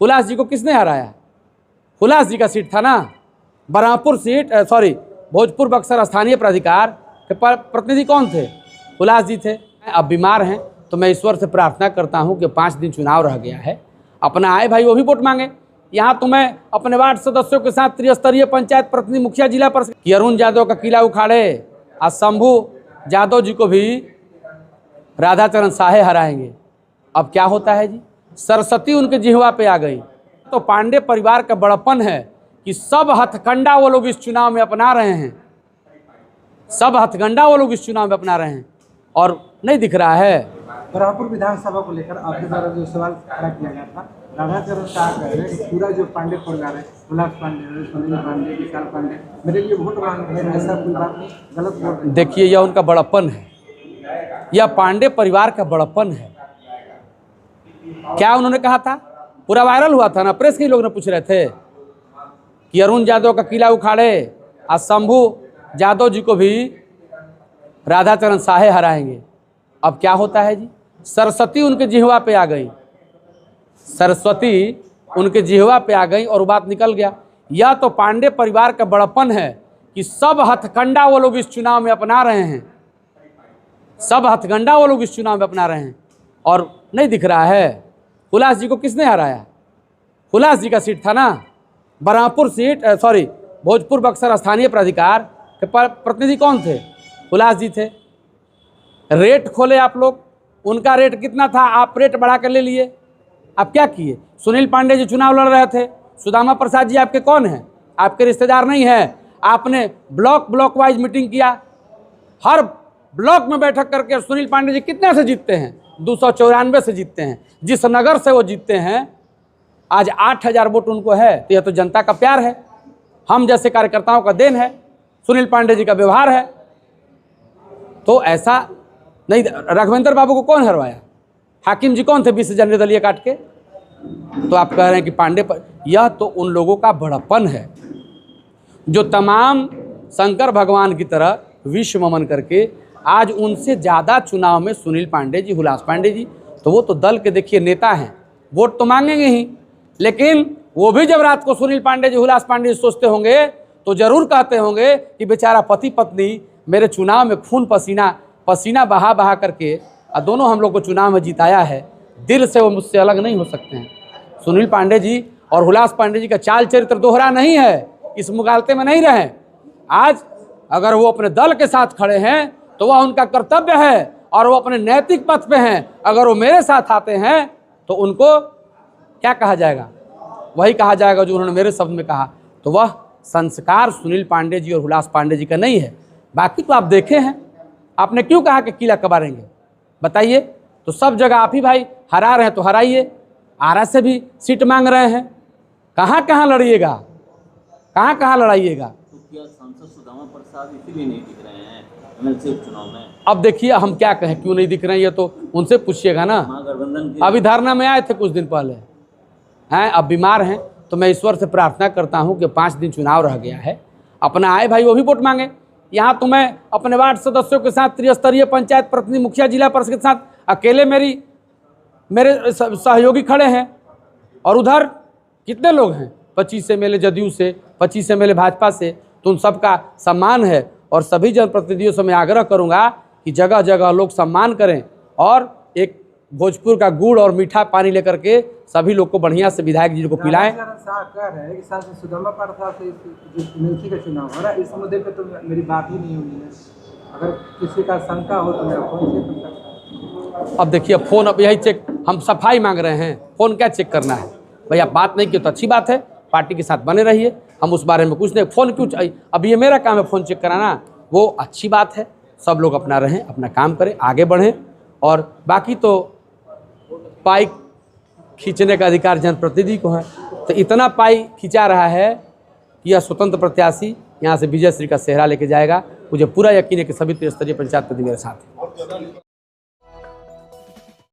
हुलास जी को किसने हराया? हुलास जी का सीट था ना, बरहमपुर सीट, सॉरी भोजपुर बक्सर स्थानीय प्राधिकार के प्रतिनिधि कौन थे? हुलास जी थे। अब बीमार हैं तो मैं ईश्वर से प्रार्थना करता हूं कि 5 दिन चुनाव रह गया है, अपना आए भाई वो भी वोट मांगे। यहाँ तो मैं अपने वार्ड सदस्यों के साथ त्रिस्तरीय पंचायत प्रतिनिधि, मुखिया, जिला परिषद कि अरुण यादव का किला उखाड़े, आज शंभू यादव जी को भी राधाचरण साहे हराएंगे। अब क्या होता है जी, सरस्वती उनके जिह्वा पे आ गई। तो पांडे परिवार का बड़प्पन है कि सब हथकंडा वो लोग इस चुनाव में अपना रहे हैं, सब हथकंडा वो लोग इस चुनाव में अपना रहे हैं और नहीं दिख रहा है। बरहमपुर विधानसभा को लेकर आपके द्वारा जो सवाल खड़ा किया गया था, राधाचरण साह कह रहे हैं पूरा जो पांडे परिवार है, हुलास पांडे, सुनील पांडे, विशाल पांडे, मेरे लिए वोट मांग रहे हैं, ऐसा कोई बात नहीं, गलत वोट। देखिए यह उनका बड़प्पन है, यह पांडे परिवार का बड़प्पन है। क्या उन्होंने कहा था? पूरा वायरल हुआ था ना, प्रेस के लोग ने पूछ रहे थे कि अरुण यादव का किला उखाड़े, आज शंभू यादव जी को भी राधाचरण साहे हराएंगे। अब क्या होता है जी, सरस्वती उनके जिह्वा पे आ गई, सरस्वती उनके जिह्वा पे आ गई और वो बात निकल गया। यह तो पांडे परिवार का बड़प्पन है कि सब हथकंडा वो लोग इस चुनाव में अपना रहे हैं, सब हथकंडा वो लोग इस चुनाव में अपना रहे हैं और नहीं दिख रहा है। हुलास जी को किसने हराया? हुलास जी का सीट था ना, बरहमपुर सीट, सॉरी भोजपुर बक्सर स्थानीय प्राधिकार के प्रतिनिधि कौन थे? हुलास जी थे। रेट खोले आप लोग, उनका रेट कितना था, आप रेट बढ़ा कर ले लिए। आप क्या किए? सुनील पांडे जी चुनाव लड़ रहे थे, सुदामा प्रसाद जी आपके कौन हैं? आपके रिश्तेदार नहीं हैं। आपने ब्लॉक वाइज मीटिंग किया, हर ब्लॉक में बैठक करके सुनील पांडे जी कितने से जीतते हैं? 294 से जीतते हैं। जिस नगर से वो जीतते हैं आज 8000 वोट उनको है। तो यह तो जनता का प्यार है, हम जैसे कार्यकर्ताओं का देन है, सुनील पांडे जी का व्यवहार है। तो ऐसा नहीं। राघवेंद्र बाबू को कौन हरवाया? हाकिम जी कौन थे 20,000 निर्दलीय काट के? तो आप कह रहे हैं कि पांडे पर, यह तो उन लोगों का बड़प्पन है जो तमाम शंकर भगवान की तरह विश्व ममन करके आज उनसे ज़्यादा चुनाव में सुनील पांडे जी, हुलास पांडे जी, तो वो तो दल के देखिए नेता हैं, वोट तो मांगेंगे ही। लेकिन वो भी जब रात को सुनील पांडे जी, हुलास पांडे जी सोचते होंगे तो जरूर कहते होंगे कि बेचारा पति पत्नी मेरे चुनाव में खून पसीना बहा बहा करके दोनों हम लोग को चुनाव में जिताया है, दिल से वो मुझसे अलग नहीं हो सकते हैं। सुनील पांडे जी और हुलास पांडे जी का चाल चरित्र दोहरा नहीं है, इस मुगालते में नहीं रहे। आज अगर वो अपने दल के साथ खड़े हैं तो वह उनका कर्तव्य है और वो अपने नैतिक पथ पे हैं। अगर वो मेरे साथ आते हैं तो उनको क्या कहा जाएगा? वही कहा जाएगा जो उन्होंने मेरे शब्द में कहा। तो वह संस्कार सुनील पांडे जी और हुलास पांडे जी का नहीं है। बाकी तो आप देखे हैं, आपने क्यों कहा कि किला कबारेंगे? बताइए। तो सब जगह आप ही भाई हरा रहे हैं तो हराइए। आरा से भी सीट मांग रहे हैं, कहाँ कहाँ लड़िएगा, कहाँ कहाँ लड़ाइएगा? तो क्या सांसद सुदामा प्रसाद इसीलिए नहीं दिख रहे हैं एमएलसी चुनाव में? अब देखिए हम क्या कहें क्यों नहीं दिख रहे हैं, ये तो उनसे पूछिएगा ना। महागठबंधन अभी धरना में आए थे कुछ दिन पहले हैं, अब बीमार हैं तो मैं ईश्वर से प्रार्थना करता हूं कि 5 दिन चुनाव रह गया है, अपना आए भाई वो भी वोट मांगे। यहाँ तो मैं अपने वार्ड सदस्यों के साथ त्रिस्तरीय पंचायत प्रतिनिधि, मुखिया, जिला परिषद के साथ अकेले मेरे सहयोगी खड़े हैं और उधर कितने लोग हैं? 25 MLA जदयू से, 25 MLA भाजपा से। तो उन सबका सम्मान है और सभी जनप्रतिनिधियों से मैं आग्रह करूंगा कि जगह जगह लोग सम्मान करें और एक भोजपुर का गुड़ और मीठा पानी लेकर के सभी लोग को बढ़िया से विधायक जी को पिलाएं। साह कह रहे हैं कि सांसद सुदामा प्रसाद से जो एमएलसी का चुनाव हो रहा है, इस मुद्दे पे तो मेरी बात ही नहीं होनी है। अगर किसी का शंका हो तो मेरा फोन चेक कर सकता हूं। अब देखिए फ़ोन, अब यही चेक, हम सफाई मांग रहे हैं, फ़ोन क्या चेक करना है भाई? आप बात नहीं की तो अच्छी बात है, पार्टी के साथ बने रहिए, हम उस बारे में कुछ नहीं। फ़ोन क्यों चाहिए? अब ये मेरा काम है फ़ोन चेक कराना, वो अच्छी बात है। सब लोग अपना रहें, अपना काम करें, आगे बढ़ें। और बाकी तो पाई खींचने का अधिकार जनप्रतिनिधि को है। तो इतना पाई खिंचा रहा है कि यह स्वतंत्र प्रत्याशी यहाँ से विजय श्री का सेहरा लेके जाएगा। मुझे पूरा यकीन है कि सभी त्रिस्तरीय पंचायत प्रतिनिधि मेरे साथ हैं।